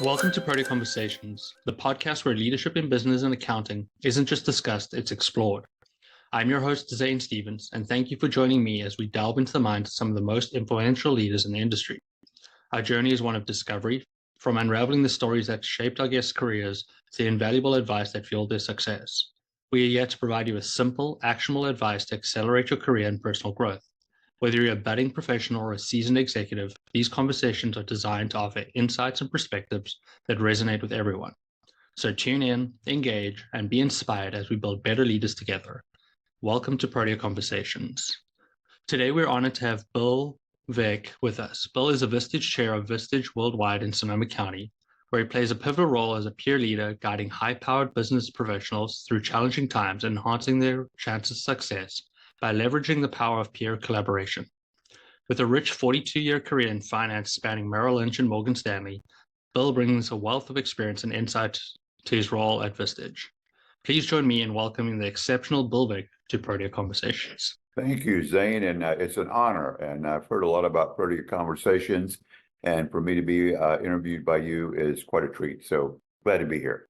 Welcome to Protea Conversations, the podcast where leadership in business and accounting isn't just discussed, it's explored. I'm your host, Zane Stevens, and thank you for joining me as we delve into the minds of some of the most influential leaders in the industry. Our journey is one of discovery, from unraveling the stories that shaped our guests' careers to the invaluable advice that fueled their success. We are here to provide you with simple, actionable advice to accelerate your career and personal growth. Whether you're a budding professional or a seasoned executive, these conversations are designed to offer insights and perspectives that resonate with everyone. So tune in, engage, and be inspired as we build better leaders together. Welcome to Protea Conversations. Today, we're honored to have Bill Vick with us. Bill is a Vistage Chair of Vistage Worldwide in Sonoma County, where he plays a pivotal role as a peer leader, guiding high-powered business professionals through challenging times and enhancing their chances of success by leveraging the power of peer collaboration. With a rich 42-year career in finance spanning Merrill Lynch and Morgan Stanley, Bill brings a wealth of experience and insight to his role at Vistage. Please join me in welcoming the exceptional Bill Vick to Protea Conversations. Thank you, Zane, and it's an honor. And I've heard a lot about Protea Conversations, and for me to be interviewed by you is quite a treat. So glad to be here.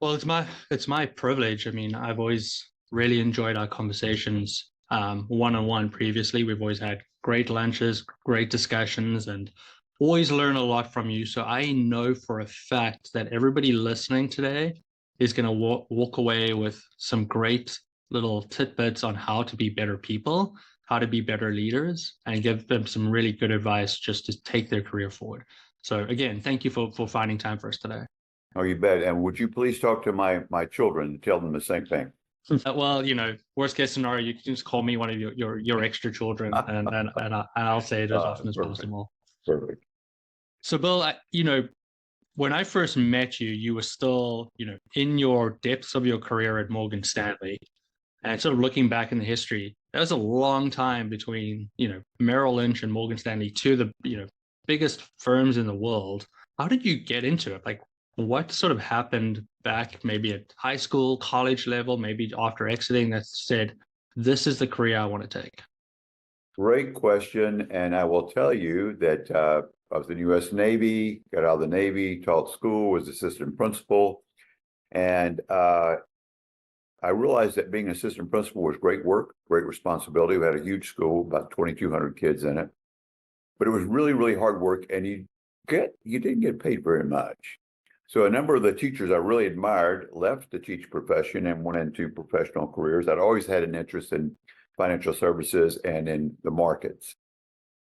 Well, it's my privilege. I mean, I've always really enjoyed our conversations one-on-one previously. We've always had great lunches, great discussions, and always learn a lot from you. So I know for a fact that everybody listening today is going to walk away with some great little tidbits on how to be better people, how to be better leaders, and give them some really good advice just to take their career forward. So again, thank you for finding time for us today. Oh, you bet. And would you please talk to my children and tell them the same thing? Well, worst case scenario, you can just call me one of your extra children, and I'll say it as often as possible. Perfect. So, Bill, when I first met you, you were still, in your depths of your career at Morgan Stanley, and sort of looking back in the history, that was a long time between, Merrill Lynch and Morgan Stanley, two of the, biggest firms in the world. How did you get into it? Like, what sort of happened back maybe at high school, college level, maybe after exiting that said, this is the career I want to take? Great question. And I will tell you that I was in the U.S. Navy, got out of the Navy, taught school, was assistant principal. And I realized that being an assistant principal was great work, great responsibility. We had a huge school, about 2,200 kids in it. But it was really, really hard work. And you didn't get paid very much. So a number of the teachers I really admired left the teaching profession and went into professional careers. I'd always had an interest in financial services and in the markets.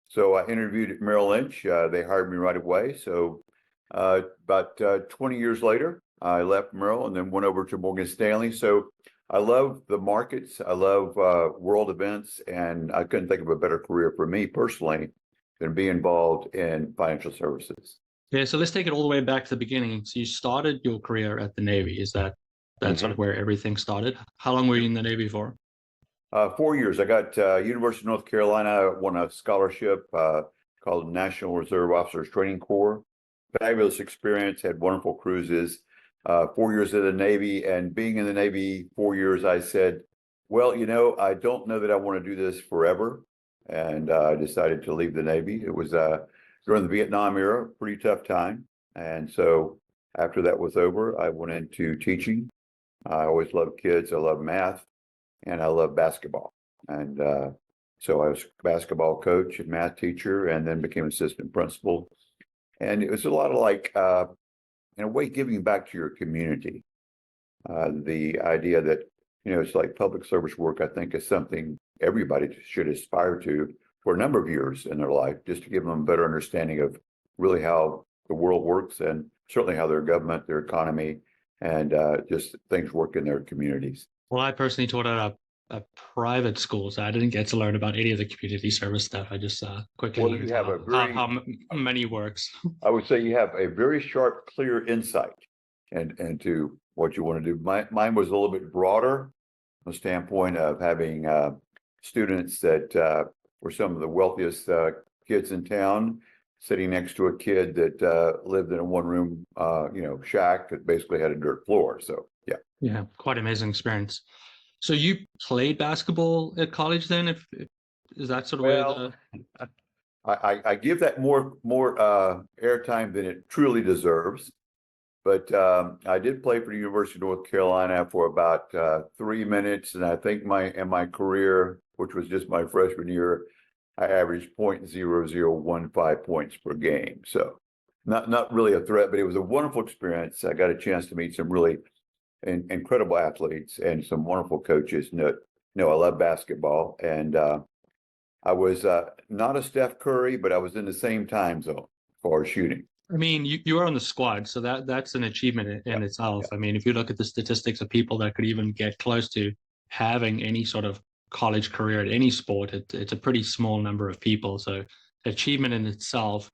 So I interviewed at Merrill Lynch. They hired me right away. So about 20 years later, I left Merrill and then went over to Morgan Stanley. So I love the markets. I love world events. And I couldn't think of a better career for me personally than be involved in financial services. Yeah, so let's take it all the way back to the beginning. So you started your career at the Navy. Is that sort of where everything started? How long were you in the Navy for? 4 years. I got University of North Carolina, won a scholarship called National Reserve Officers Training Corps. Fabulous experience, had wonderful cruises. 4 years in the Navy, and being in the Navy 4 years, I said, well, I don't know that I want to do this forever. And I decided to leave the Navy. It was during the Vietnam era, pretty tough time. And so after that was over, I went into teaching. I always loved kids. I love math, and I love basketball. And so I was a basketball coach and math teacher, and then became assistant principal. And it was a lot of like, in a way, giving back to your community. The idea that, it's like public service work, I think, is something everybody should aspire to for a number of years in their life, just to give them a better understanding of really how the world works and certainly how their government, their economy, and just things work in their communities. Well, I personally taught at a private school, so I didn't get to learn about any of the community service stuff. I just quickly learned how money works. I would say you have a very sharp, clear insight into what you want to do. Mine was a little bit broader from the standpoint of having students that were some of the wealthiest kids in town, sitting next to a kid that lived in a one-room, shack that basically had a dirt floor. So, yeah. Yeah, quite amazing experience. So you played basketball at college then? Is that sort of where I give that more airtime than it truly deserves. But I did play for the University of North Carolina for about 3 minutes, and I think in my career, which was just my freshman year, I averaged 0.0015 points per game. So not really a threat, but it was a wonderful experience. I got a chance to meet some really incredible athletes and some wonderful coaches. I love basketball, and I was not a Steph Curry, but I was in the same time zone for shooting. I mean, you are on the squad, so that's an achievement in itself. Yeah. I mean, if you look at the statistics of people that could even get close to having any sort of college career at any sport, it's a pretty small number of people. So achievement in itself.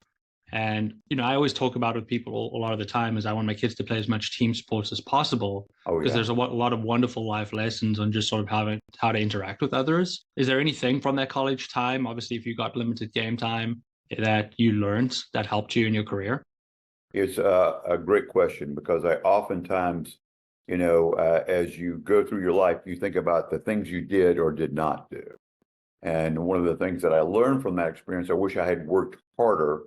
And, I always talk about with people a lot of the time is I want my kids to play as much team sports as possible because there's a lot of wonderful life lessons on just sort of how to interact with others. Is there anything from that college time, obviously, if you got limited game time, that you learned that helped you in your career? It's a great question because I oftentimes, as you go through your life, you think about the things you did or did not do. And one of the things that I learned from that experience, I wish I had worked harder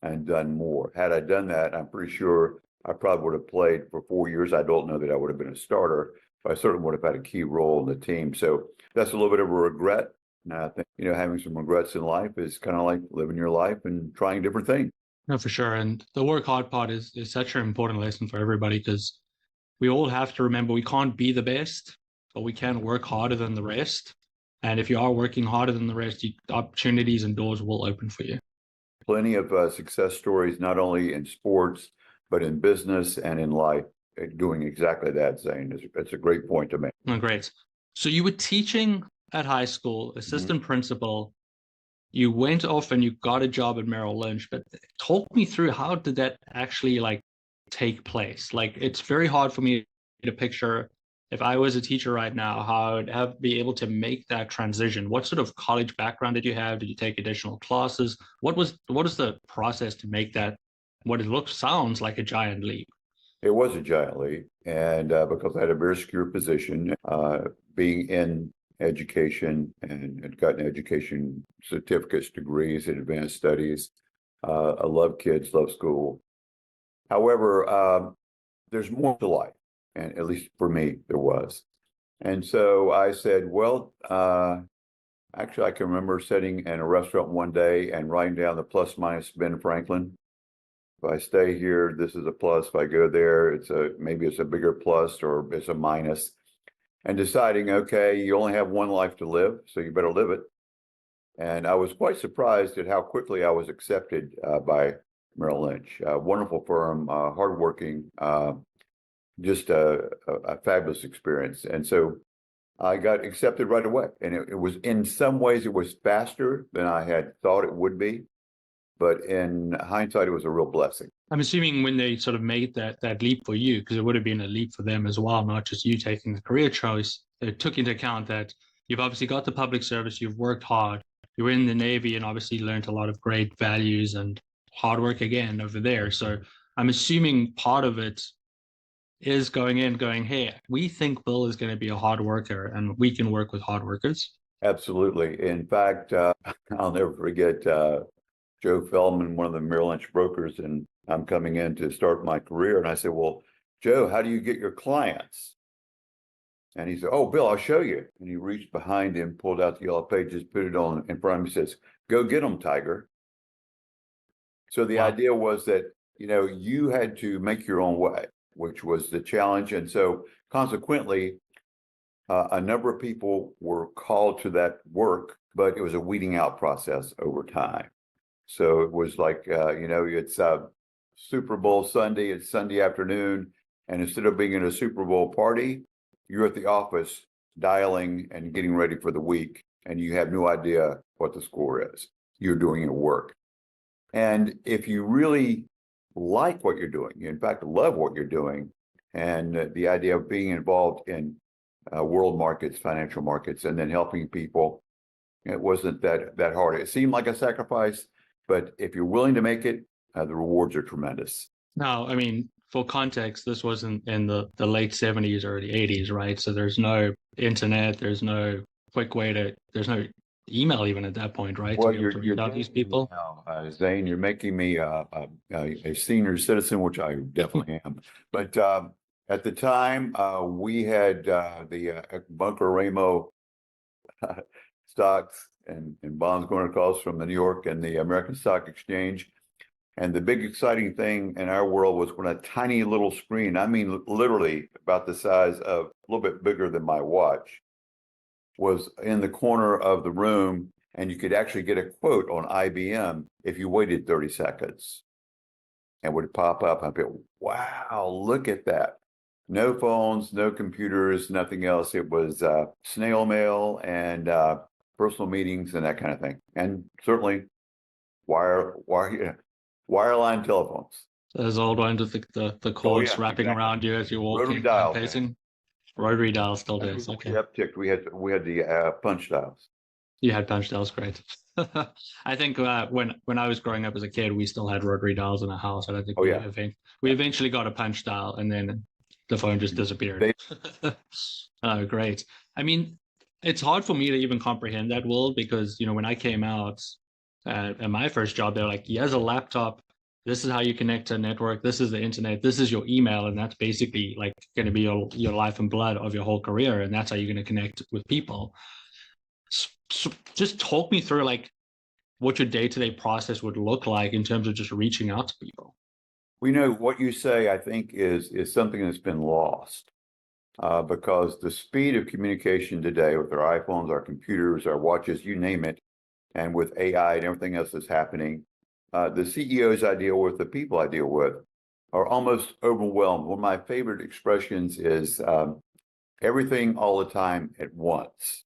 and done more. Had I done that, I'm pretty sure I probably would have played for 4 years. I don't know that I would have been a starter, but I certainly would have had a key role in the team. So that's a little bit of a regret. And I think, having some regrets in life is kind of like living your life and trying different things. No, for sure. And the work hard part is such an important lesson for everybody because we all have to remember we can't be the best, but we can work harder than the rest. And if you are working harder than the rest, opportunities and doors will open for you. Plenty of success stories, not only in sports, but in business and in life, doing exactly that, Zane. It's a great point to make. Oh, great. So you were teaching at high school, assistant principal. You went off and you got a job at Merrill Lynch, but talk me through how did that actually take place? It's very hard for me to picture if I was a teacher right now, how I'd be able to make that transition. What sort of college background did you have? Did you take additional classes? What is the process to make that what it sounds like a giant leap? It was a giant leap, and because I had a very secure position, being in education and had gotten education certificates, degrees in advanced studies. I love kids, love school. However, there's more to life, and at least for me, there was. And so I said, well, actually, I can remember sitting in a restaurant one day and writing down the plus minus Ben Franklin. If I stay here, this is a plus. If I go there, maybe it's a bigger plus or it's a minus. And deciding, okay, you only have one life to live, so you better live it. And I was quite surprised at how quickly I was accepted by Merrill Lynch. Wonderful firm, hardworking, just a fabulous experience. And so I got accepted right away. And it was, in some ways, it was faster than I had thought it would be. But in hindsight, it was a real blessing. I'm assuming when they sort of made that leap for you, because it would have been a leap for them as well, not just you taking the career choice, it took into account that you've obviously got the public service, you've worked hard, you were in the Navy and obviously learned a lot of great values and hard work again over there. So I'm assuming part of it is going, hey, we think Bill is going to be a hard worker and we can work with hard workers. Absolutely. In fact, I'll never forget Joe Feldman, one of the Merrill Lynch brokers, and I'm coming in to start my career. And I said, well, Joe, how do you get your clients? And he said, oh, Bill, I'll show you. And he reached behind him, pulled out the yellow pages, put it on in front of him, says, go get them, Tiger. So the idea was that, you had to make your own way, which was the challenge. And so consequently, a number of people were called to that work, but it was a weeding out process over time. So it was like, it's Super Bowl Sunday, it's Sunday afternoon, and instead of being at a Super Bowl party, you're at the office dialing and getting ready for the week, and you have no idea what the score is. You're doing your work. And if you really like what you're doing, you in fact love what you're doing, and the idea of being involved in world markets, financial markets, and then helping people, it wasn't that hard. It seemed like a sacrifice, but if you're willing to make it, the rewards are tremendous. Now, I mean, for context, this wasn't in the late 70s or the 80s, right? So there's no internet, there's no quick way there's no email even at that point, right? To Well, be able to you're reach out to these dating me people. now, Zane. You're making me a senior citizen, which I definitely am. But at the time, we had the Bunker Ramo stocks and bonds going across from the New York and the American Stock Exchange. And the big exciting thing in our world was when a tiny little screen, I mean, literally about the size of a little bit bigger than my watch, was in the corner of the room, and you could actually get a quote on IBM if you waited 30 seconds and would pop up. I'd be, wow, look at that. No phones, no computers, nothing else. It was snail mail and personal meetings and that kind of thing. And certainly wireline telephones. Those old ones with the Oh cords yeah, wrapping exactly. around you as you're Rotary walking and dials, man. pacing. Rotary dial still That's does. what we Okay. upticked. We had the punch dials. You had punch dials, great. I think when I was growing up as a kid, we still had rotary dials in the house. I don't think Oh yeah, we eventually got a punch dial, and then the phone just disappeared. they Oh, great. I mean, it's hard for me to even comprehend that world because, when I came out at my first job, they're like, here's a laptop. This is how you connect to a network. This is the internet. This is your email. And that's basically like going to be your life and blood of your whole career. And that's how you're going to connect with people. So just talk me through like what your day-to-day process would look like in terms of just reaching out to people. we know what you say. I think is something that's been lost because the speed of communication today with our iPhones, our computers, our watches, you name it, and with AI and everything else that's happening, the CEOs I deal with, the people I deal with, are almost overwhelmed. One of my favorite expressions is everything all the time at once.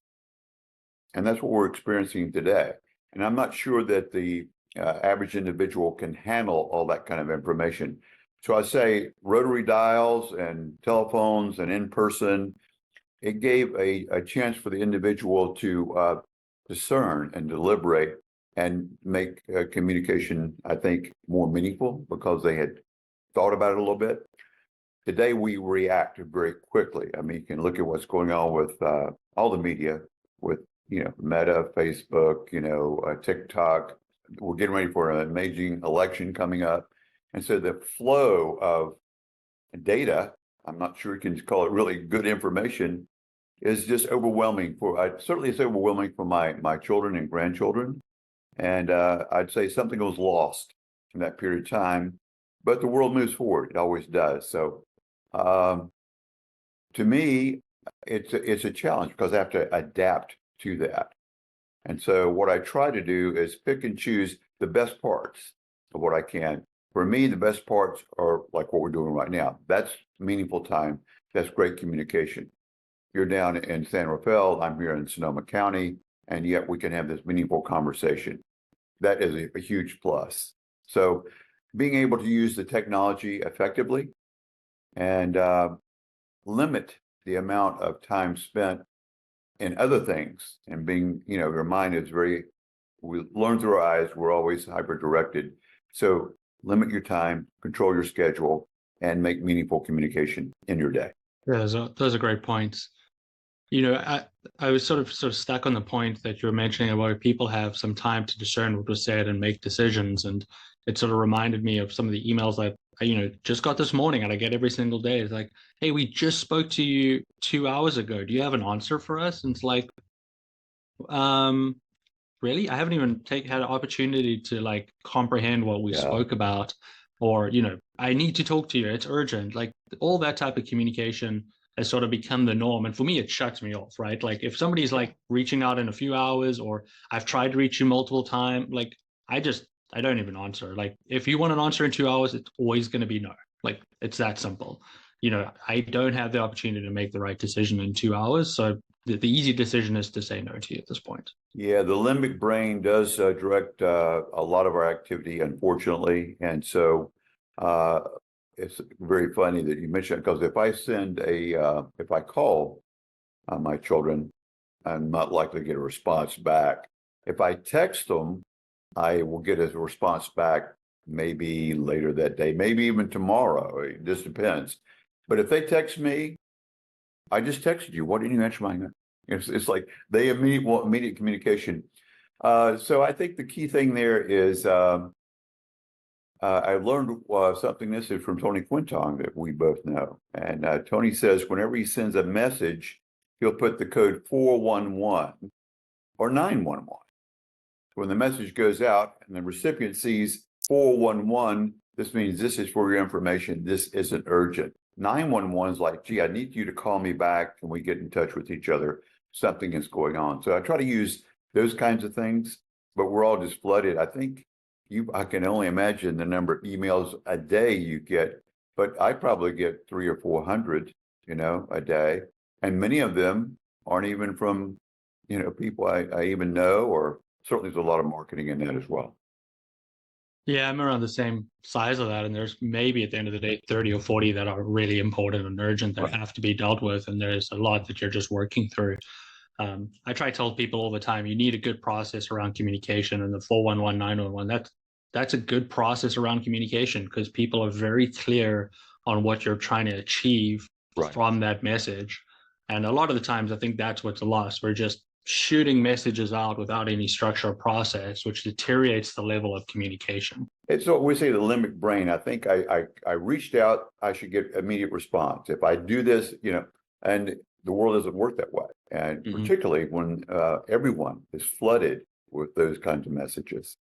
And that's what we're experiencing today. And I'm not sure that the average individual can handle all that kind of information. So I say rotary dials and telephones and in person, it gave a chance for the individual to discern and deliberate and make communication, I think, more meaningful because they had thought about it a little bit. Today, we react very quickly. I mean, you can look at what's going on with all the media, with Meta, Facebook, TikTok. We're getting ready for an amazing election coming up, and so the flow of data, I'm not sure you can call it really good information, is just overwhelming. Certainly it's overwhelming for my children and grandchildren, and I'd say something was lost in that period of time. But the world moves forward; it always does. So. To me, it's a challenge because I have to adapt to that. And so what I try to do is pick and choose the best parts of what I can. For me, the best parts are like what we're doing right now. That's meaningful time. That's great communication. You're down in San Rafael, I'm here in Sonoma County, and yet we can have this meaningful conversation. That is a huge plus. So being able to use the technology effectively and limit the amount of time spent in other things and being, your mind is we learn through our eyes, we're always hyper directed. So limit your time, control your schedule, and make meaningful communication in your day. Yeah, those are great points. I was sort of stuck on the point that you were mentioning about people have some time to discern what was said and make decisions. And it sort of reminded me of some of the emails that I just got this morning and I get every single day. It's like, hey, we just spoke to you 2 hours ago. Do you have an answer for us? And it's like, um, really? I haven't even had an opportunity to like comprehend what we spoke about, or I need to talk to you. It's urgent. Like all that type of communication has sort of become the norm, and for me, it shuts me off. Right? Like if somebody's like reaching out in a few hours, or I've tried to reach you multiple times, like I don't even answer. Like if you want an answer in 2 hours, it's always going to be no. Like it's that simple. I don't have the opportunity to make the right decision in 2 hours, so the easy decision is to say no to you at this point. Yeah, the limbic brain does direct a lot of our activity, unfortunately. And so it's very funny that you mentioned, because if I call my children, I'm not likely to get a response back. If I text them, I will get a response back maybe later that day, maybe even tomorrow. It just depends. But if they text me, I just texted you. Why didn't you answer my email? It's like they immediate communication. So I think the key thing there is I learned something. This is from Tony Quintong that we both know. And Tony says whenever he sends a message, he'll put the code 411 or 911. When the message goes out and the recipient sees 411, this means this is for your information. This isn't urgent. 911 is like, gee, I need you to call me back. Can we get in touch with each other? Something is going on. So I try to use those kinds of things, but we're all just flooded. I can only imagine the number of emails a day you get, but I probably get 300 or 400, a day. And many of them aren't even from, people I even know, or certainly there's a lot of marketing in that as well. Yeah, I'm around the same size of that. And there's maybe at the end of the day, 30 or 40 that are really important and urgent that have to be dealt with. And there's a lot that you're just working through. I try to tell people all the time, you need a good process around communication, and the 411, 911, that's a good process around communication because people are very clear on what you're trying to achieve from that message. And a lot of the times, I think that's what's lost. We're just shooting messages out without any structure or process, which deteriorates the level of communication. It's what we say the limbic brain. I think I reached out, I should get immediate response. If I do this, and the world doesn't work that way. And particularly when everyone is flooded with those kinds of messages.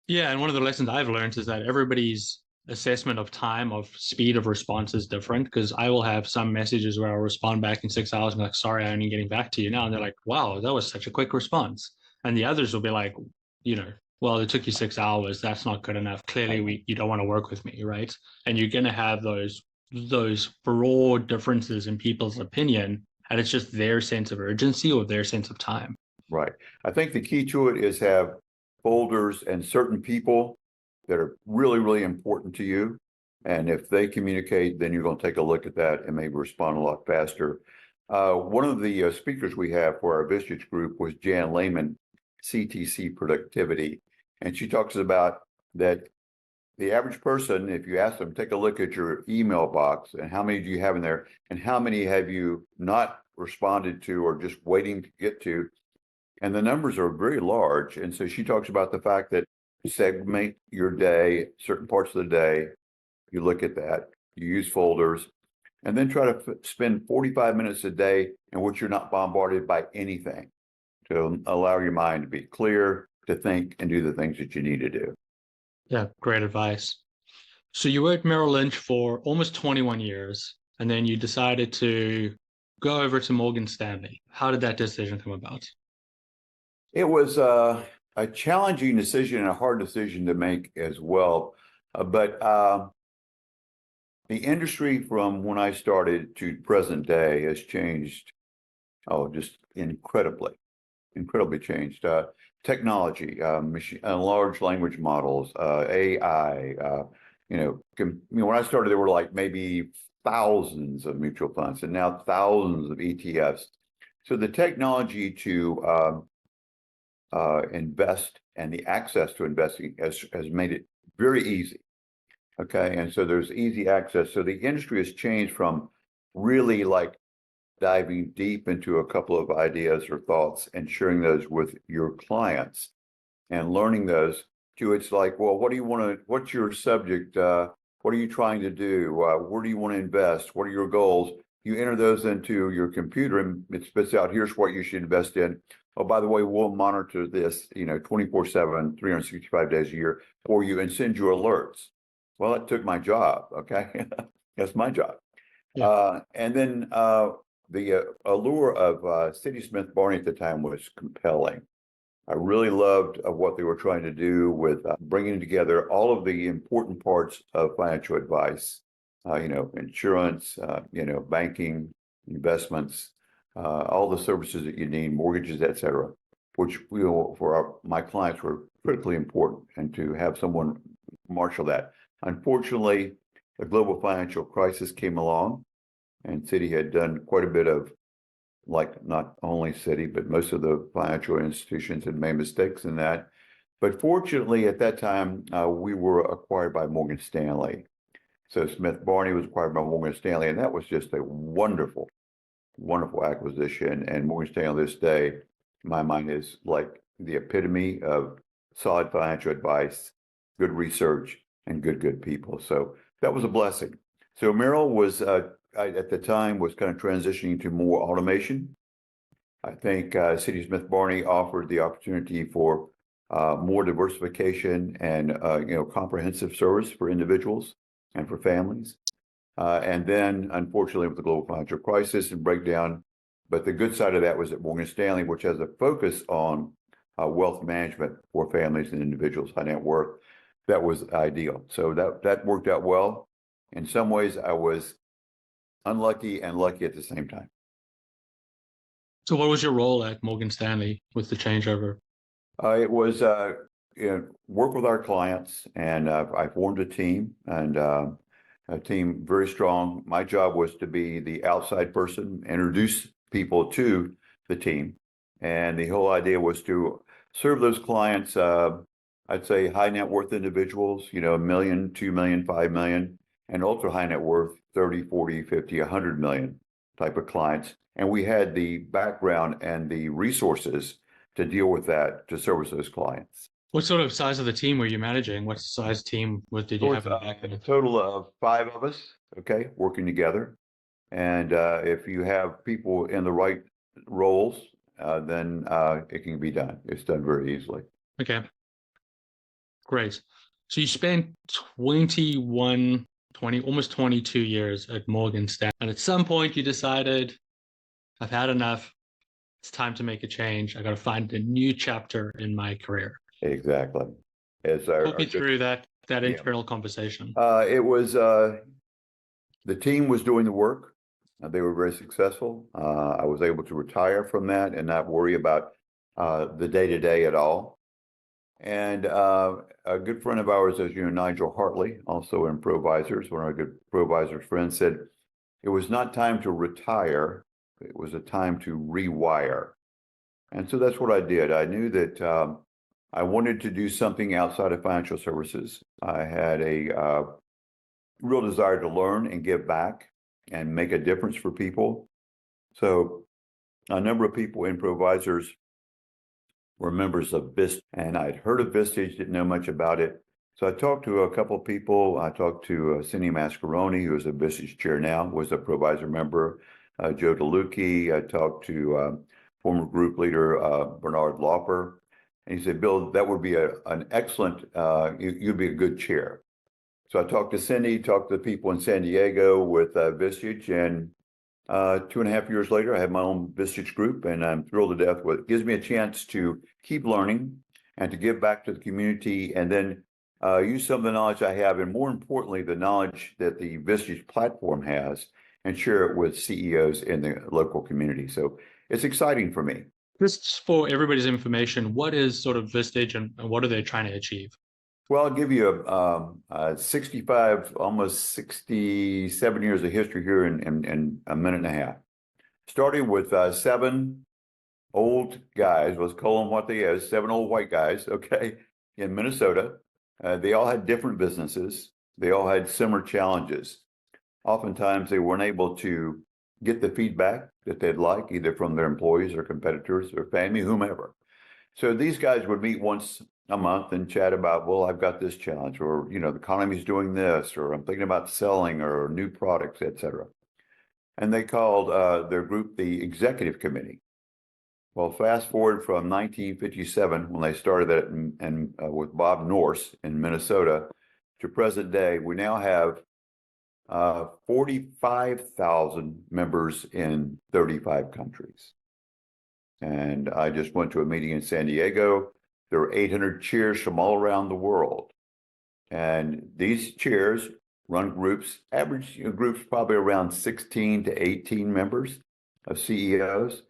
Yeah, and one of the lessons I've learned is that everybody's assessment of time, of speed of response is different, because I will have some messages where I'll respond back in 6 hours and be like, sorry, I'm only getting back to you now. And they're like, wow, that was such a quick response. And the others will be like, well, it took you 6 hours. That's not good enough. Clearly, you don't want to work with me, right? And you're going to have those broad differences in people's opinion, and it's just their sense of urgency or their sense of time. Right. I think the key to it is have folders and certain people that are really, really important to you. And if they communicate, then you're going to take a look at that and maybe respond a lot faster. One of the speakers we have for our Vistage group was Jan Lehman, CTC Productivity. And she talks about that the average person, if you ask them, take a look at your email box and how many do you have in there and how many have you not responded to or just waiting to get to. And the numbers are very large. And so she talks about the fact that segment your day, certain parts of the day, you look at that, you use folders, and then try to spend 45 minutes a day in which you're not bombarded by anything to allow your mind to be clear, to think, and do the things that you need to do. Yeah, great advice. So you were at Merrill Lynch for almost 21 years, and then you decided to go over to Morgan Stanley. How did that decision come about? It was a challenging decision and a hard decision to make as well. But the industry from when I started to present day has changed, just incredibly changed. Technology, large language models, AI. When I started, there were like maybe thousands of mutual funds, and now thousands of ETFs. So the technology to invest and the access to investing has made it very easy. Okay, and so there's easy access. So the industry has changed from really like diving deep into a couple of ideas or thoughts and sharing those with your clients and learning those to it's like, well, what's your subject? What are you trying to do? Where do you want to invest? What are your goals? You enter those into your computer and it spits out, here's what you should invest in. Oh, by the way, we'll monitor this, 24/7, 365 days a year for you and send you alerts. Well, it took my job. Okay. That's my job. Yeah. And then the allure of Citi Smith Barney at the time was compelling. I really loved what they were trying to do with bringing together all of the important parts of financial advice, insurance, banking, investments, all the services that you need, mortgages, et cetera, which my clients were critically important, and to have someone marshal that. Unfortunately, the global financial crisis came along, and Citi had done quite a bit of, like not only Citi, but most of the financial institutions had made mistakes in that. But fortunately, at that time, we were acquired by Morgan Stanley. So Smith Barney was acquired by Morgan Stanley, and that was just a wonderful, wonderful acquisition. And Morgan Stanley this day in my mind, is like the epitome of solid financial advice, good research, and good people. So that was a blessing. So Merrill was, at the time, was kind of transitioning to more automation. I think City Smith Barney offered the opportunity for more diversification and comprehensive service for individuals and for families. And then, unfortunately, with the global financial crisis and breakdown, but the good side of that was at Morgan Stanley, which has a focus on wealth management for families and individuals, high net worth. That was ideal. So that worked out well. In some ways, I was unlucky and lucky at the same time. So what was your role at Morgan Stanley with the changeover? It was work with our clients, and I formed a team, and a team very strong. My job was to be the outside person, introduce people to the team, and the whole idea was to serve those clients. I'd say high net worth individuals, $1 million, 2 million, 5 million, and ultra high net worth, 30, 40, 50, 100 million type of clients. And we had the background and the resources to deal with that, to service those clients. What sort of size of the team were you managing? What size team did you have in the back A end? total of 5 of us, okay, working together. And if you have people in the right roles, then it can be done. It's done very easily. Okay, great. So you spent almost 22 years at Morgan Stanley. And at some point you decided, I've had enough. It's time to make a change. I got to find a new chapter in my career. Exactly. Talk me through that Yeah. internal conversation. It was the team was doing the work. They were very successful. I was able to retire from that and not worry about the day-to-day at all. And a good friend of ours, as you know, Nigel Hartley, also in ProVisors, one of our good ProVisors friends, said it was not time to retire. It was a time to rewire. And so that's what I did. I knew that I wanted to do something outside of financial services. I had a real desire to learn and give back and make a difference for people. So a number of people in ProVisors were members of Vistage, and I'd heard of Vistage, didn't know much about it. So I talked to a couple of people. I talked to Cindy Mascaroni, who is a Vistage Chair now, was a ProVisor member, Joe DeLucchi. I talked to former group leader Bernard Lauper, and he said, "Bill, that would be an excellent, you'd be a good chair." So I talked to Cindy, talked to the people in San Diego with Vistage, and 2.5 years later, I have my own Vistage group, and I'm thrilled to death with it. It gives me a chance to keep learning and to give back to the community, and then use some of the knowledge I have, and more importantly, the knowledge that the Vistage platform has, and share it with CEOs in the local community. So it's exciting for me. Just for everybody's information, what is sort of Vistage and what are they trying to achieve? Well, I'll give you a 65, almost 67 years of history here in a minute and a half. Starting with 7 old guys, let's call them what they is, 7 old white guys, okay, in Minnesota. They all had different businesses. They all had similar challenges. Oftentimes, they weren't able to get the feedback that they'd like, either from their employees or competitors or family, whomever. So these guys would meet once a month and chat about, well, I've got this challenge, or, the economy's doing this, or I'm thinking about selling or new products, et cetera. And they called their group the executive committee. Well, fast forward from 1957, when they started that and with Bob Norse in Minnesota, to present day, we now have 45,000 members in 35 countries. And I just went to a meeting in San Diego. There were 800 chairs from all around the world. And these chairs run groups, average groups probably around 16 to 18 members of CEOs.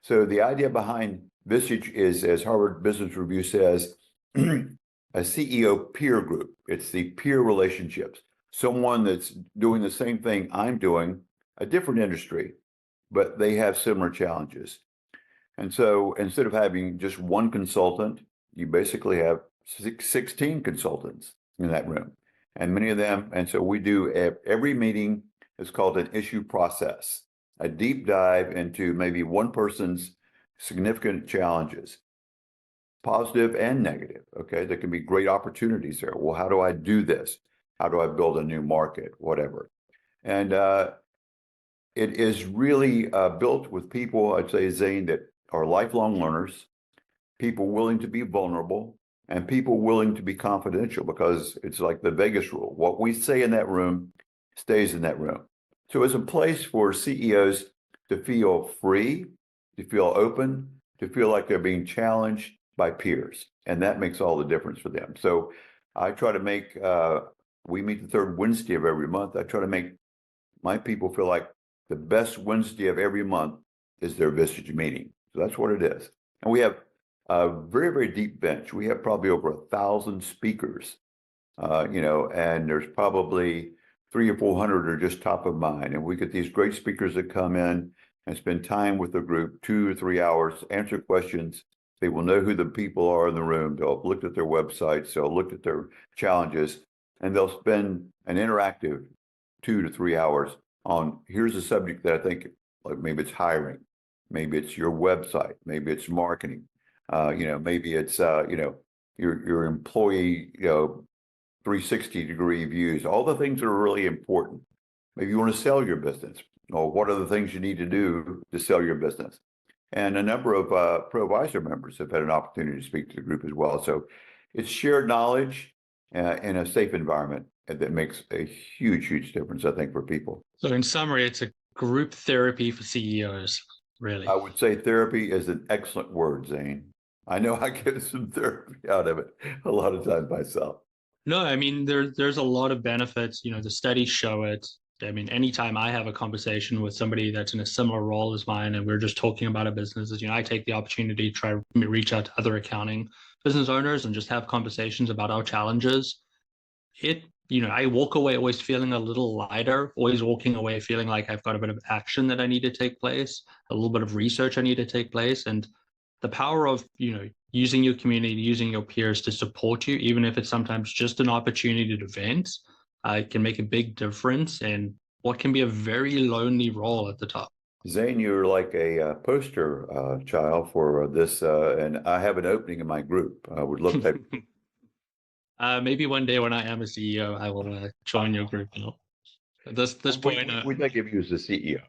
So the idea behind Vistage is, as Harvard Business Review says, a CEO peer group. It's the peer relationships. Someone that's doing the same thing I'm doing, a different industry, but they have similar challenges. And so instead of having just one consultant, you basically have 16 consultants in that room, and many of them. And so we do every meeting is called an issue process, a deep dive into maybe one person's significant challenges, positive and negative. Okay, there can be great opportunities there. Well, how do I do this? How do I build a new market? Whatever. And it is really built with people, I'd say, Zane, that are lifelong learners, people willing to be vulnerable, and people willing to be confidential, because it's like the Vegas rule. What we say in that room stays in that room. So it's a place for CEOs to feel free, to feel open, to feel like they're being challenged by peers. And that makes all the difference for them. So I try to make, we meet the third Wednesday of every month. I try to make my people feel like the best Wednesday of every month is their Vistage meeting. So that's what it is. And we have a very, very deep bench. We have probably over 1,000 speakers, and there's probably 300 or 400 are just top of mind. And we get these great speakers that come in and spend time with the group, 2 or 3 hours, answer questions. They will know who the people are in the room. They'll have looked at their websites. They'll look at their challenges, and they'll spend an interactive 2 to 3 hours on, here's a subject that I think, like maybe it's hiring, maybe it's your website, maybe it's marketing, maybe it's your employee 360-degree views, all the things that are really important. Maybe you want to sell your business, or what are the things you need to do to sell your business? And a number of ProVisor members have had an opportunity to speak to the group as well. So it's shared knowledge in a safe environment that makes a huge, huge difference, I think, for people. So in summary, it's a group therapy for CEOs, really. I would say therapy is an excellent word, Zane. I know I get some therapy out of it a lot of times myself. No, I mean, there's a lot of benefits. The studies show it. I mean, anytime I have a conversation with somebody that's in a similar role as mine, and we're just talking about a business, I take the opportunity to try to reach out to other accounting business owners and just have conversations about our challenges. I walk away always feeling a little lighter, always walking away feeling like I've got a bit of action that I need to take place, a little bit of research I need to take place. And the power of, using your community, using your peers to support you, even if it's sometimes just an opportunity to vent, can make a big difference in what can be a very lonely role at the top. Zane, you're like a poster child for this, and I have an opening in my group. I would love to. Maybe one day when I am a CEO, I will join your group. At this point, we'd like to give you as the CEO.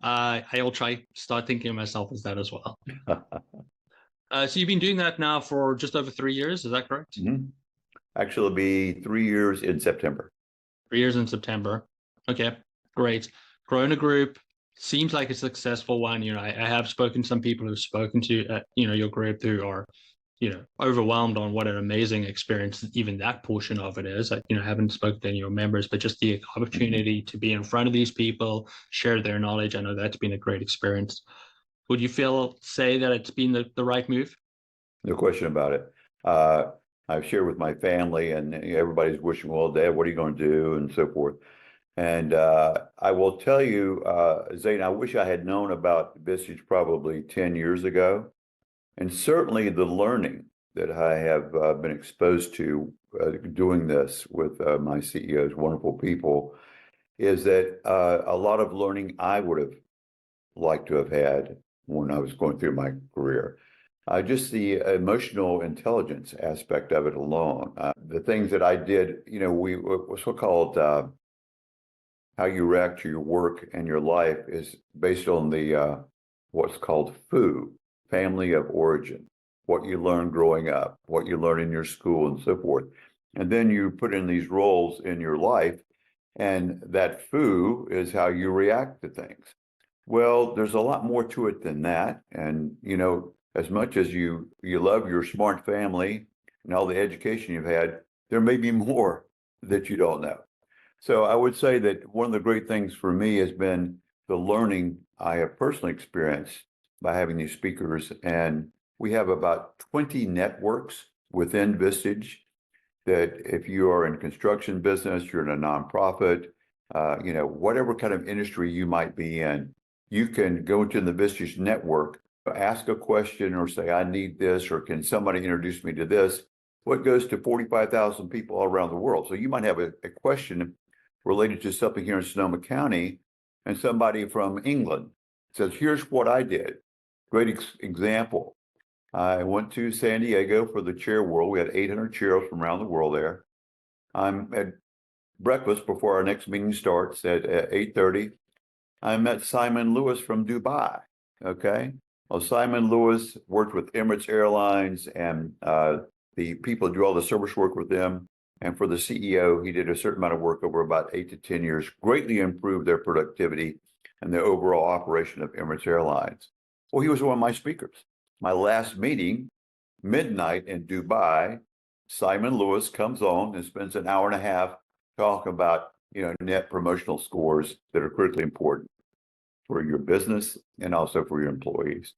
I will try start thinking of myself as that as well. So you've been doing that now for just over 3 years, is that correct? Mm-hmm. Actually, it'll be 3 years in September. 3 years in September. Okay, great. Grown a group, seems like a successful one. I have spoken to some people who've spoken to your group who are overwhelmed on what an amazing experience even that portion of it is. I haven't spoken to any of your members, but just the opportunity to be in front of these people, share their knowledge. I know that's been a great experience. Would you say that it's been the right move? No question about it. I've shared with my family, and everybody's wishing, well, Dad, what are you going to do, and so forth. And I will tell you, Zane, I wish I had known about Vistage probably 10 years ago. And certainly the learning that I have been exposed to doing this with my CEOs, wonderful people, is that a lot of learning I would have liked to have had when I was going through my career. Just the emotional intelligence aspect of it alone. The things that I did, what's so-called how you react to your work and your life is based on the what's called FOO, family of origin, what you learn growing up, what you learn in your school, and so forth. And then you put in these roles in your life, and that FOO is how you react to things. Well, there's a lot more to it than that. And, as much as you love your smart family and all the education you've had, there may be more that you don't know. So I would say that one of the great things for me has been the learning I have personally experienced by having these speakers. And we have about 20 networks within Vistage that if you are in construction business, you're in a nonprofit, whatever kind of industry you might be in, you can go into the Vistage network, ask a question or say, I need this, or can somebody introduce me to this? Well, it goes to 45,000 people all around the world. So you might have a question related to something here in Sonoma County, and somebody from England says, here's what I did. great example. I went to San Diego for the Chair World. We had 800 chairs from around the world there. I'm at breakfast before our next meeting starts at 8:30. I met Simon Lewis from Dubai. Okay. Well, Simon Lewis worked with Emirates Airlines and the people who do all the service work with them. And for the CEO, he did a certain amount of work over about 8 to 10 years, greatly improved their productivity and the overall operation of Emirates Airlines. Well, he was one of my speakers. My last meeting, midnight in Dubai, Simon Lewis comes on and spends an hour and a half talking about, net promotional scores that are critically important for your business and also for your employees.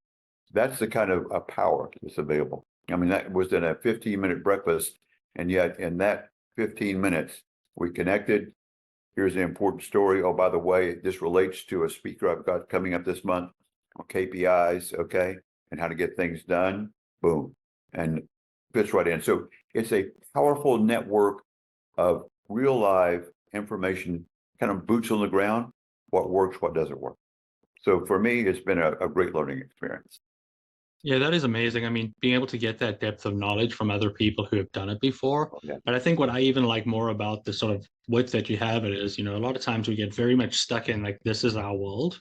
That's the kind of power that's available. I mean, that was in a 15-minute breakfast, and yet in that 15 minutes, we connected. Here's an important story. Oh, by the way, this relates to a speaker I've got coming up this month on KPIs, okay, and how to get things done. Boom, and fits right in. So it's a powerful network of real live information, kind of boots on the ground, what works, what doesn't work. So for me, it's been a great learning experience. Yeah, that is amazing. I mean, being able to get that depth of knowledge from other people who have done it before. Yeah. But I think what I even like more about the sort of width that you have it is, a lot of times we get very much stuck in like, this is our world.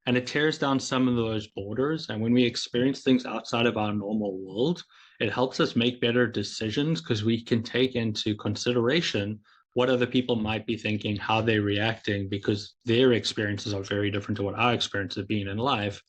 And it tears down some of those borders. And when we experience things outside of our normal world, it helps us make better decisions because we can take into consideration what other people might be thinking, how they're reacting, because their experiences are very different to what our experience have been in life.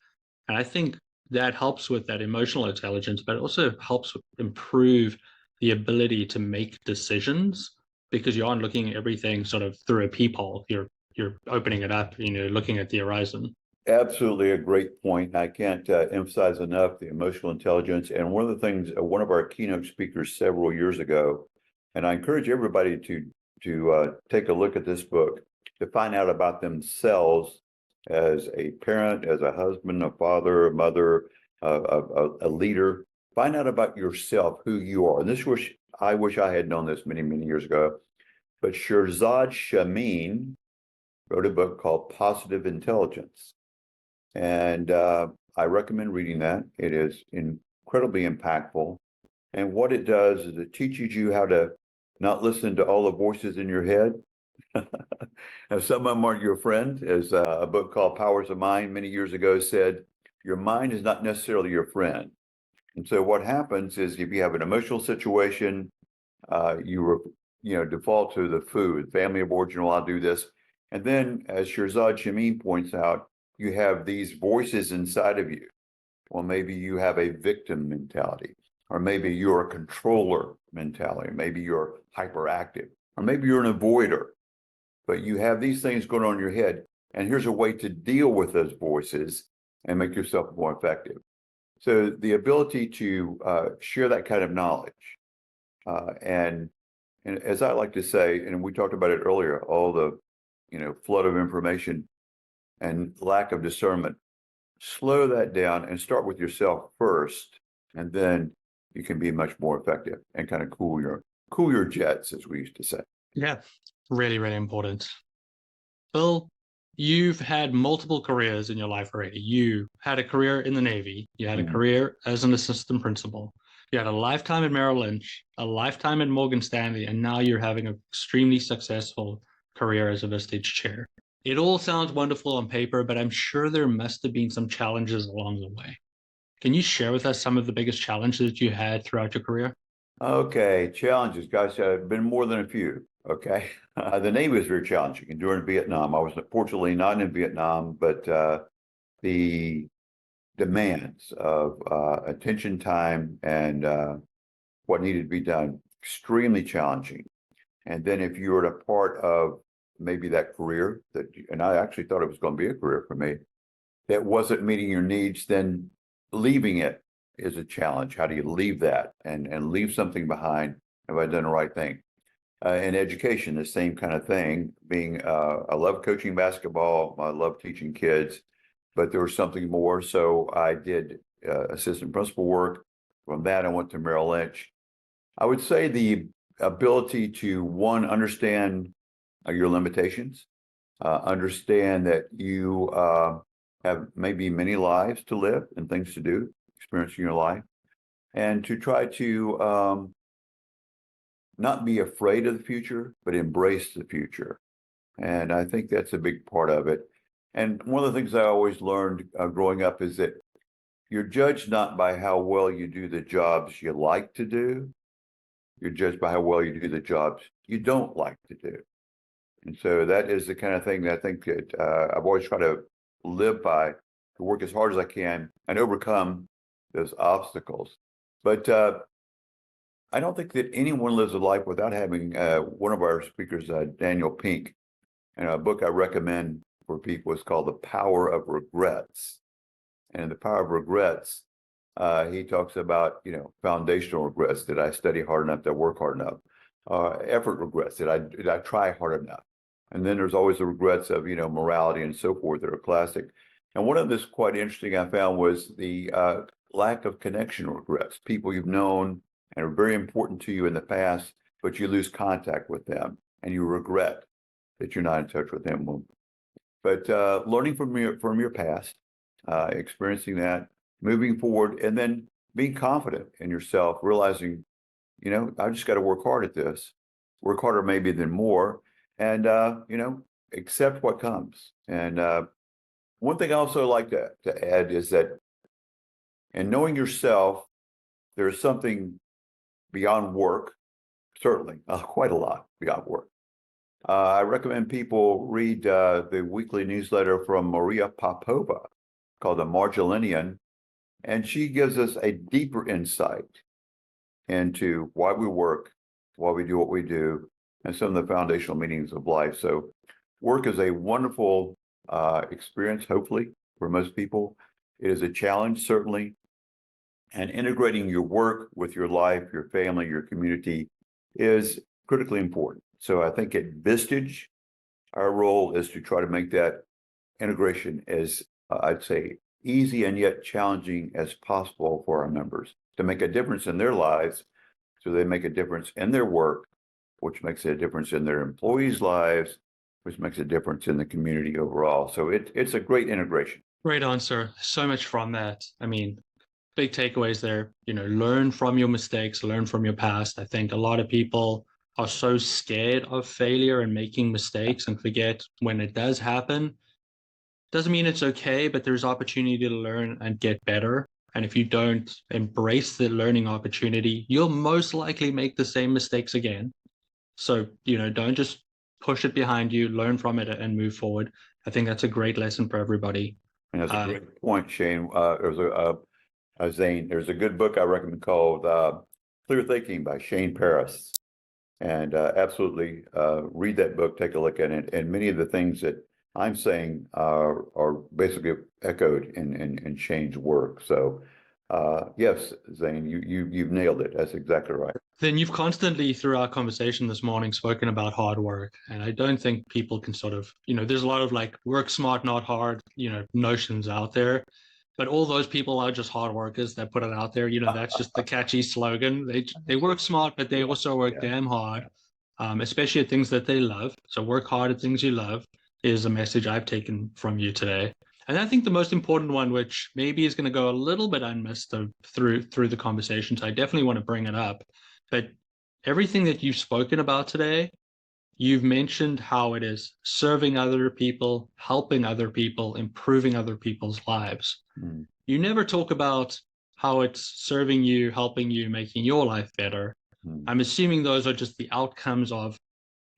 And I think that helps with that emotional intelligence, but it also helps improve the ability to make decisions because you aren't looking at everything sort of through a peephole. You're opening it up, looking at the horizon. Absolutely a great point. I can't emphasize enough the emotional intelligence. And one of the things, one of our keynote speakers several years ago, and I encourage everybody to take a look at this book to find out about themselves as a parent, as a husband, a father, a mother, a leader. Find out about yourself, who you are. And I wish I had known this many, many years ago. But Shirzad Chamine wrote a book called Positive Intelligence. And I recommend reading that. It is incredibly impactful. And what it does is it teaches you how to not listen to all the voices in your head. Now, some of them aren't your friend, as a book called Powers of Mind many years ago said, your mind is not necessarily your friend. And so what happens is if you have an emotional situation, you default to the food, family of origin, I'll do this. And then, as Shirzad Chamine points out, you have these voices inside of you. Well, maybe you have a victim mentality, or maybe you're a controller mentality, maybe you're hyperactive, or maybe you're an avoider. But you have these things going on in your head, and here's a way to deal with those voices and make yourself more effective. So the ability to share that kind of knowledge, and as I like to say, and we talked about it earlier, all the flood of information and lack of discernment, slow that down and start with yourself first, and then you can be much more effective and kind of cool your jets, as we used to say. Yeah, really, really important. Bill, you've had multiple careers in your life already. You had a career in the Navy. You had a career as an assistant principal. You had a lifetime at Merrill Lynch, a lifetime at Morgan Stanley, and now you're having an extremely successful career as a Vistage Chair. It all sounds wonderful on paper, but I'm sure there must have been some challenges along the way. Can you share with us some of the biggest challenges that you had throughout your career? Okay, challenges, guys. Been more than a few. Okay, the Navy was very challenging. And during Vietnam, I was fortunately not in Vietnam, but the demands of attention time and what needed to be done, extremely challenging. And then if you were a part of maybe that career and I actually thought it was going to be a career for me, that wasn't meeting your needs, then leaving it is a challenge. How do you leave that and leave something behind? Have I done the right thing? In education, the same kind of thing. I love coaching basketball. I love teaching kids, but there was something more. So I did assistant principal work. From that, I went to Merrill Lynch. I would say the ability to, one, understand your limitations, understand that you have maybe many lives to live and things to do, experiencing your life, and to try to not be afraid of the future, but embrace the future. And I think that's a big part of it. And one of the things I always learned growing up is that you're judged not by how well you do the jobs you like to do. You're judged by how well you do the jobs you don't like to do. And so that is the kind of thing that I think that I've always tried to live by, to work as hard as I can and overcome those obstacles. But I don't think that anyone lives a life without having one of our speakers, Daniel Pink, and a book I recommend for people is called The Power of Regrets. And in The Power of Regrets, he talks about, foundational regrets. Did I study hard enough? Did I work hard enough? Effort regrets. Did I try hard enough? And then there's always the regrets of, morality and so forth that are classic. And one of this quite interesting I found was the lack of connection regrets. People you've known and are very important to you in the past, but you lose contact with them and you regret that you're not in touch with them. But learning from your past, experiencing that, moving forward, and then being confident in yourself, realizing, I just got to work hard at this, work harder maybe than more, and accept what comes. And one thing I also like to add is that in knowing yourself, there's something beyond work, certainly, quite a lot beyond work. I recommend people read the weekly newsletter from Maria Popova called The Margillian, and she gives us a deeper insight into why we work, why we do what we do, and some of the foundational meanings of life. So work is a wonderful experience, hopefully, for most people. It is a challenge, certainly, and integrating your work with your life, your family, your community is critically important. So I think at Vistage, our role is to try to make that integration as, I'd say, easy and yet challenging as possible for our members, to make a difference in their lives so they make a difference in their work, which makes a difference in their employees' lives, which makes a difference in the community overall. So it's a great integration. Great answer. So much from that. I mean, big takeaways there. Learn from your mistakes, learn from your past. I think a lot of people are so scared of failure and making mistakes and forget when it does happen. Doesn't mean it's okay, but there's opportunity to learn and get better. And if you don't embrace the learning opportunity, you'll most likely make the same mistakes again. So, don't just push it behind you, learn from it and move forward. I think that's a great lesson for everybody. And that's a great point, Shane. Zane, there's a good book I recommend called Clear Thinking by Shane Paris. And absolutely read that book, take a look at it. And many of the things that I'm saying are basically echoed in Shane's work. So yes, Zane, you've nailed it. That's exactly right. Then you've constantly, through our conversation this morning, spoken about hard work. And I don't think people can sort of, there's a lot of like work smart, not hard, notions out there. But all those people are just hard workers that put it out there. That's just the catchy slogan. They work smart, but they also work damn hard, especially at things that they love. So work hard at things you love is a message I've taken from you today. And I think the most important one, which maybe is going to go a little bit unmissed through the conversation, so I definitely want to bring it up. But everything that you've spoken about today, you've mentioned how it is serving other people, helping other people, improving other people's lives. Mm. You never talk about how it's serving you, helping you, making your life better. I'm assuming those are just the outcomes of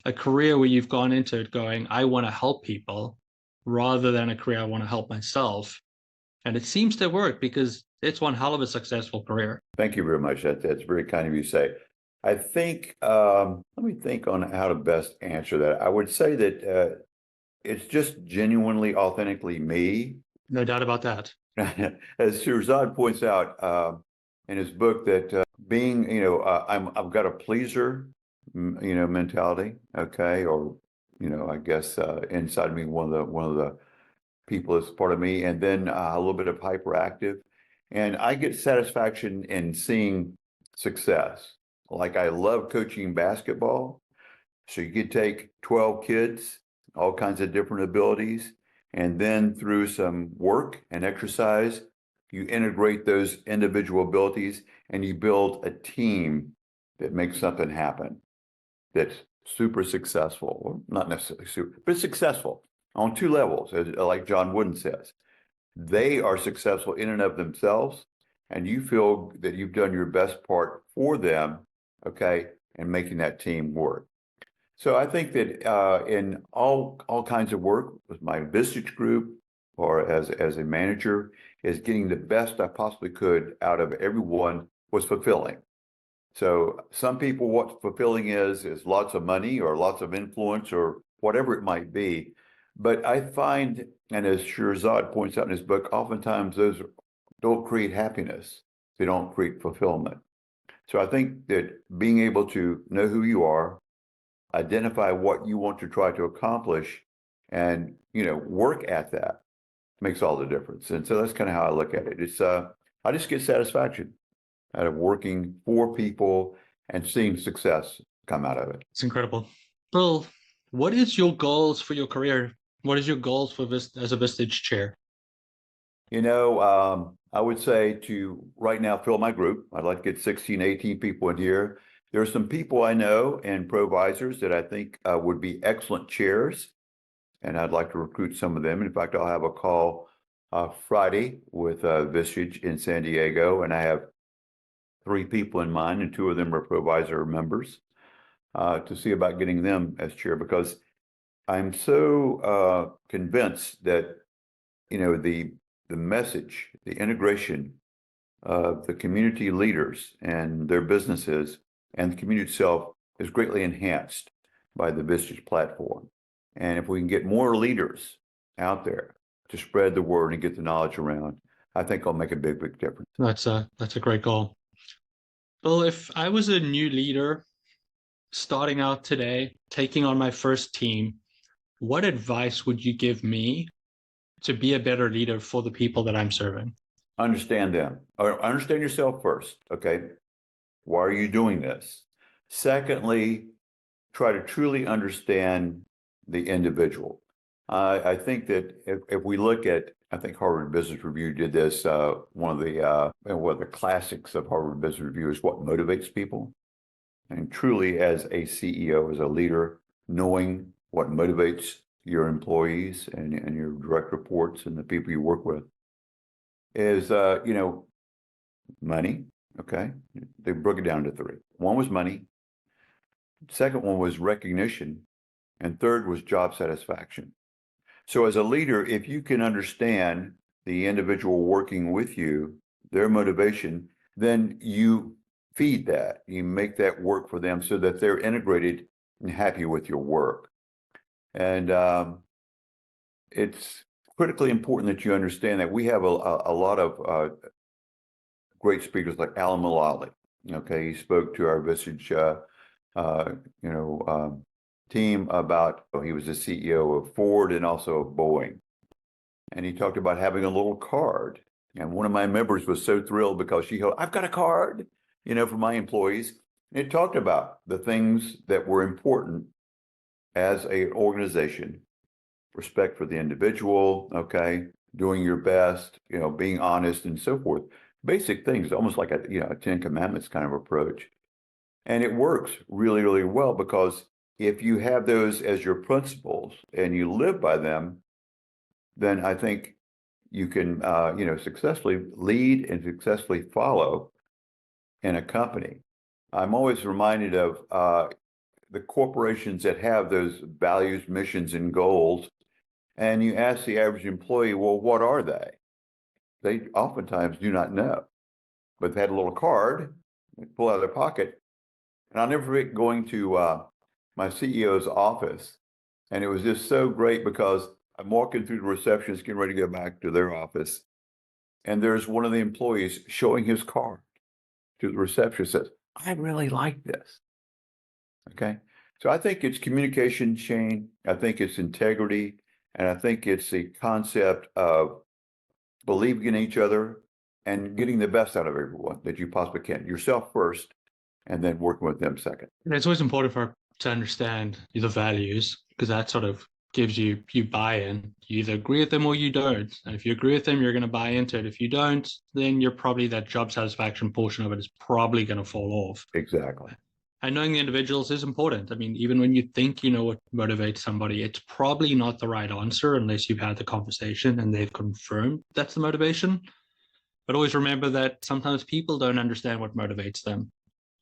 a career where you've gone into it going, I want to help people, rather than a career I want to help myself. And it seems to work because it's one hell of a successful career. Thank you very much. That's very kind of you to say. I think, let me think on how to best answer that. I would say that it's just genuinely, authentically me. No doubt about that. As Shirzad points out in his book, that being, I've got a pleaser, mentality, okay, or I guess inside of me, one of the people is part of me, and then a little bit of hyperactive, and I get satisfaction in seeing success. Like I love coaching basketball, so you could take 12 kids, all kinds of different abilities, And then through some work and exercise, you integrate those individual abilities and you build a team that makes something happen that's super successful, or not necessarily super, but successful on two levels, as like John Wooden says. They are successful in and of themselves, and you feel that you've done your best part for them, okay, and making that team work. So I think that in all kinds of work with my Vistage group or as a manager, is getting the best I possibly could out of everyone was fulfilling. So some people, what fulfilling is lots of money or lots of influence or whatever it might be. But I find, and as Shirzad points out in his book, oftentimes those don't create happiness. They don't create fulfillment. So I think that being able to know who you are, identify what you want to try to accomplish, and work at that makes all the difference. And so that's kind of how I look at it. It's I just get satisfaction out of working for people and seeing success come out of it. It's incredible. Bill, what is your goals for your career? What is your goals for as a Vistage Chair? I would say to right now fill my group. I'd like to get 16, 18 people in here. There are some people I know and provisors that I think would be excellent chairs, and I'd like to recruit some of them. In fact, I'll have a call Friday with Vistage in San Diego, and I have 3 people in mind, and 2 of them are provisor members to see about getting them as chair, because I'm so convinced that the message, the integration of the community leaders and their businesses and the community itself is greatly enhanced by the Vistage platform. And if we can get more leaders out there to spread the word and get the knowledge around, I think it'll make a big, big difference. That's a great goal. Well, if I was a new leader starting out today, taking on my first team, what advice would you give me to be a better leader for the people that I'm serving? Understand them. Or understand yourself first. Okay. Why are you doing this? Secondly, try to truly understand the individual. I think that if we look at, I think Harvard Business Review did this, one of the classics of Harvard Business Review is what motivates people. And truly, as a CEO, as a leader, knowing what motivates your employees and your direct reports and the people you work with is, money. Okay. They broke it down to 3. One was money. Second one was recognition. And third was job satisfaction. So as a leader, if you can understand the individual working with you, their motivation, then you feed that. You make that work for them so that they're integrated and happy with your work. And it's critically important that you understand that we have a lot of great speakers like Alan Mulally. Okay, he spoke to our Vistage team about, he was the CEO of Ford and also of Boeing. And he talked about having a little card. And one of my members was so thrilled because she goes, I've got a card, for my employees. And it talked about the things that were important as an organization: respect for the individual, okay, doing your best, being honest and so forth. Basic things, almost like a 10 Commandments kind of approach. And it works really, really well, because if you have those as your principles and you live by them, then I think you can, successfully lead and successfully follow in a company. I'm always reminded of the corporations that have those values, missions, and goals. And you ask the average employee, well, what are they? They oftentimes do not know, but they had a little card, they pull out of their pocket. And I'll never forget going to my CEO's office. And it was just so great because I'm walking through the receptionist, getting ready to go back to their office. And there's one of the employees showing his card to the receptionist, says, I really like this. Okay. So I think it's communication chain. I think it's integrity. And I think it's the concept of believing in each other and getting the best out of everyone that you possibly can. Yourself first, and then working with them second. And it's always important to understand the values, because that sort of gives you buy-in. You either agree with them or you don't. And if you agree with them, you're going to buy into it. If you don't, then you're probably that job satisfaction portion of it is probably going to fall off. Exactly. And knowing the individuals is important. I mean, even when you think you know what motivates somebody, it's probably not the right answer unless you've had the conversation and they've confirmed that's the motivation. But always remember that sometimes people don't understand what motivates them.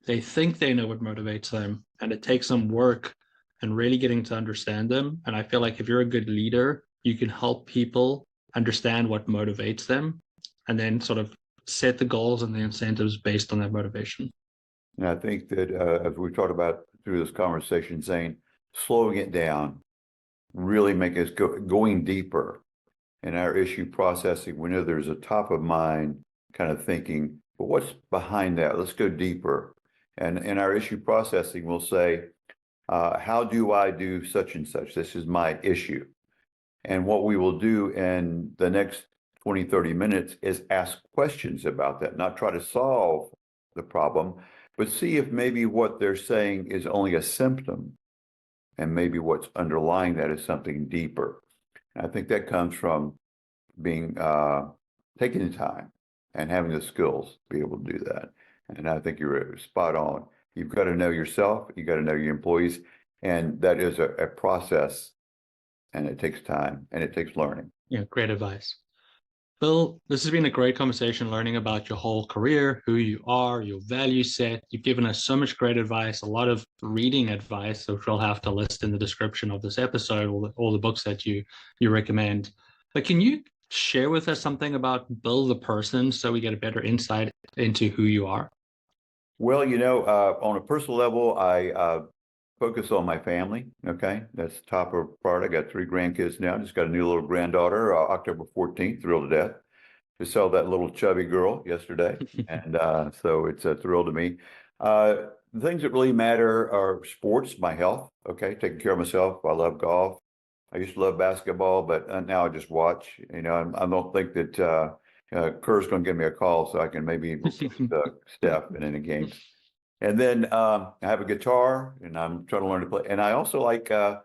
They think they know what motivates them, and it takes some work and really getting to understand them. And I feel like if you're a good leader, you can help people understand what motivates them and then sort of set the goals and the incentives based on that motivation. And I think that as we talked about through this conversation, Zane, slowing it down, really make us going deeper in our issue processing. We know there's a top of mind kind of thinking, but what's behind that? Let's go deeper. And in our issue processing, we'll say, how do I do such and such? This is my issue. And what we will do in the next 20, 30 minutes is ask questions about that, not try to solve the problem, but see if maybe what they're saying is only a symptom and maybe what's underlying that is something deeper. And I think that comes from being taking the time and having the skills to be able to do that. And I think you're spot on. You've got to know yourself, you got to know your employees, and that is a process, and it takes time and it takes learning. Yeah, great advice. Bill, this has been a great conversation learning about your whole career, who you are, your value set. You've given us so much great advice, a lot of reading advice, which we'll have to list in the description of this episode, all the books that you recommend. But can you share with us something about Bill the person so we get a better insight into who you are? Well, on a personal level, I focus on my family. Okay, that's the top of part. I got 3 grandkids now. Just got a new little granddaughter, October 14th. Thrilled to death. Just saw that little chubby girl yesterday, and so it's a thrill to me. The things that really matter are sports, my health. Okay, taking care of myself. I love golf. I used to love basketball, but now I just watch. I don't think that Kerr's going to give me a call, so I can maybe Steph in any games. And then I have a guitar, and I'm trying to learn to play. And I also like to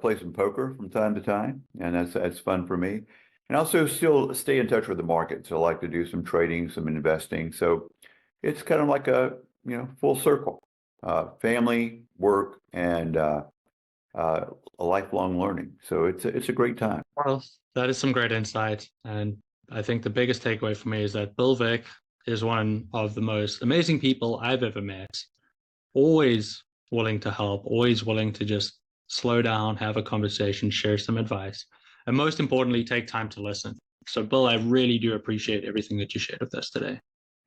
play some poker from time to time, and that's fun for me. And also still stay in touch with the market. So I like to do some trading, some investing. So it's kind of like a full circle, family, work, and a lifelong learning. So it's a great time. Well, that is some great insight. And I think the biggest takeaway for me is that Bill Vick is one of the most amazing people I've ever met. Always willing to help, always willing to just slow down, have a conversation, share some advice, and most importantly, take time to listen. So, Bill, I really do appreciate everything that you shared with us today.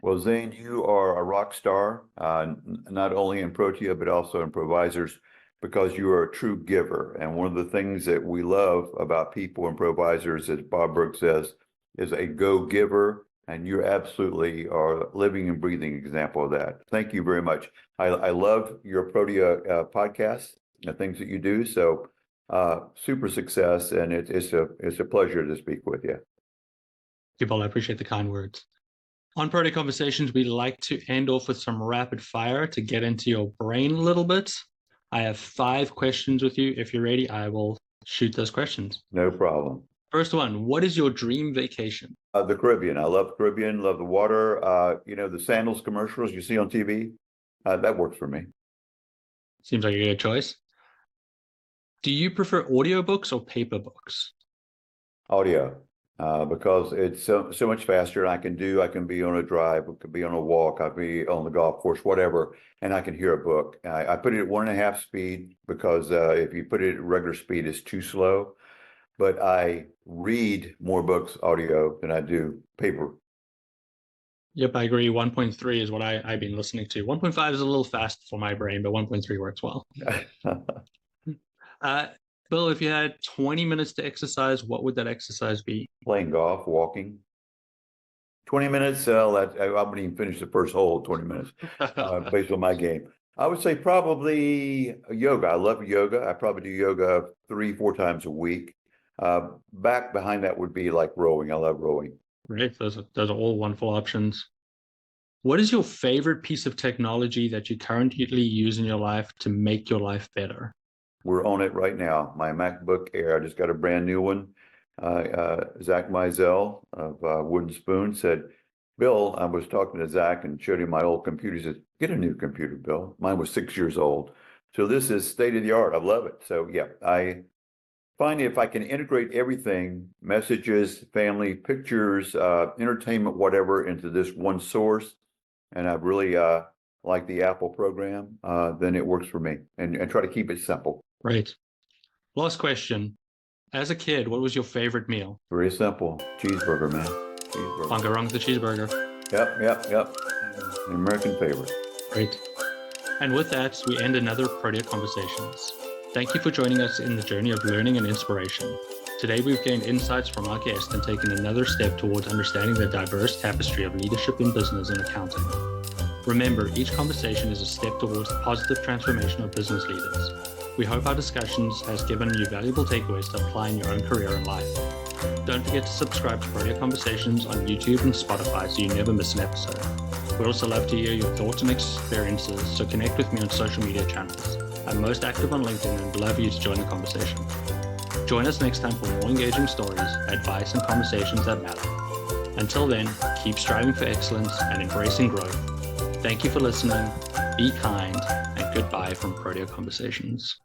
Well, Zane, you are a rock star, not only in Protea, but also in Provisors, because you are a true giver. And one of the things that we love about people in Provisors, as Bob Brooks says, is a go-giver. And you absolutely are a living and breathing example of that. Thank you very much. I love your Protea podcast, the things that you do. So super success, and it's a pleasure to speak with you. Thank you, Bill. I appreciate the kind words. On Protea Conversations, we like to end off with some rapid fire to get into your brain a little bit. I have 5 questions with you. If you're ready, I will shoot those questions. No problem. First one, what is your dream vacation? The Caribbean. I love the Caribbean, love the water. The sandals commercials you see on TV, that works for me. Seems like a good choice. Do you prefer audiobooks or paper books? Audio, because it's so much faster. And I can be on a drive, I could be on a walk, I'd be on the golf course, whatever, and I can hear a book. I put it at 1.5 speed because if you put it at regular speed, it's too slow. But I read more books audio than I do paper. Yep, I agree. 1.3 is what I've been listening to. 1.5 is a little fast for my brain, but 1.3 works well. Bill, if you had 20 minutes to exercise, what would that exercise be? Playing golf, walking. 20 minutes, I wouldn't even finish the first hole in 20 minutes based on my game. I would say probably yoga. I love yoga. I probably do yoga 3-4 times a week. Back behind that would be like rowing. I love rowing. Right. Those are all wonderful options. What is your favorite piece of technology that you currently use in your life to make your life better? we're on it right now. My MacBook Air, I just got a brand new one. Zach Mizell of Wooden Spoon said, Bill, I was talking to Zach and showed him my old computer. He said, get a new computer, Bill. Mine was 6 years old. So this is state of the art. I love it. So yeah, I find if I can integrate everything, messages, family, pictures, entertainment, whatever, into this one source, and I really like the Apple program, then it works for me. And try to keep it simple. Right. Last question. As a kid, what was your favorite meal? Very simple. Cheeseburger, man. Cheeseburger. Can't go wrong with the cheeseburger. Yep. The American favorite. Great. And with that, we end another Protea Conversations. Thank you for joining us in the journey of learning and inspiration. Today, we've gained insights from our guest and taken another step towards understanding the diverse tapestry of leadership in business and accounting. Remember, each conversation is a step towards the positive transformation of business leaders. We hope our discussions has given you valuable takeaways to apply in your own career and life. Don't forget to subscribe to Protea Conversations on YouTube and Spotify so you never miss an episode. We'd also love to hear your thoughts and experiences, so connect with me on social media channels. I'm most active on LinkedIn and would love you to join the conversation. Join us next time for more engaging stories, advice, and conversations that matter. Until then, keep striving for excellence and embracing growth. Thank you for listening, be kind, and goodbye from Protea Conversations.